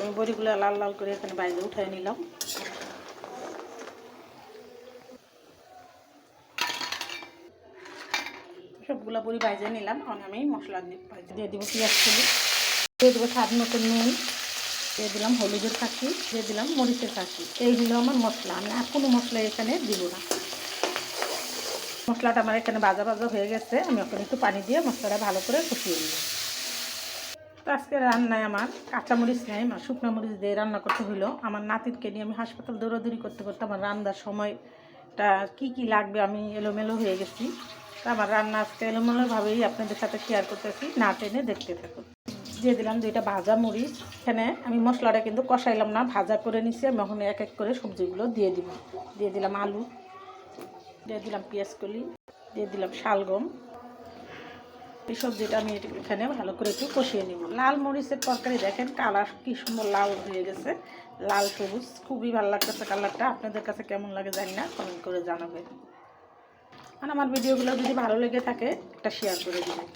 আমি বড়িগুলো লাল লাল করে এখানে বাইরে উঠাই নিলাম। সবগুলো বড়ি বাইজে নিলাম। এখন আমি মশলা দিয়ে দিব পেঁয়াজ কুচি, দিয়ে দেবো স্বাদ মতো নুন, দিয়ে দিলাম হলুদের ফাঁকি, দিয়ে দিলাম মরিচের ফাঁকি। এই হলো আমার মশলা। আমি আর কোনো মশলা এখানে দিব না। মশলাটা আমার এখানে ভাজা ভাজা হয়ে গেছে। আমি এখন একটু পানি দিয়ে মশলাটা ভালো করে কষিয়ে নিব। তো আজকে রান্নায় আমার কাঁচামরিচ নেই, আমার শুকনো মরিচ দিয়ে রান্না করতে হলো। আমার নাতিরকে নিয়ে আমি হাসপাতাল দৌড়াদৌড়ি করতে করতে আমার রান্নার সময়টা কি লাগবে আমি এলোমেলো হয়ে গেছি। তো আমার রান্না আজকে এলোমেলোভাবেই আপনাদের সাথে শেয়ার করতেছি, না টেনে দেখতে থাকুন। দিয়ে দিলাম 2টা ভাজা মরিচ। এখানে আমি মশলাটা কিন্তু কষাইলাম না, ভাজা করে নিছি। আমি এখন এক এক করে সবজিগুলো দিয়ে দিব। দিয়ে দিলাম আলু, দিয়ে দিলাম পেঁয়াজ কলি, দিয়ে দিলাম শালগম। এই সবজিটা আমি এখানে ভালো করে একটু কষিয়ে নিব। লাল মরিচের তরকারি দেখেন কালার কি সুন্দর লাল হয়ে গেছে, লাল সবুজ, খুবই ভালো লাগতেছে কালারটা। আপনাদের কাছে কেমন লাগে জানি না, কমেন্ট করে জানাবেন। আর আমার ভিডিওগুলো যদি ভালো লেগে থাকে একটা শেয়ার করে দিবেন।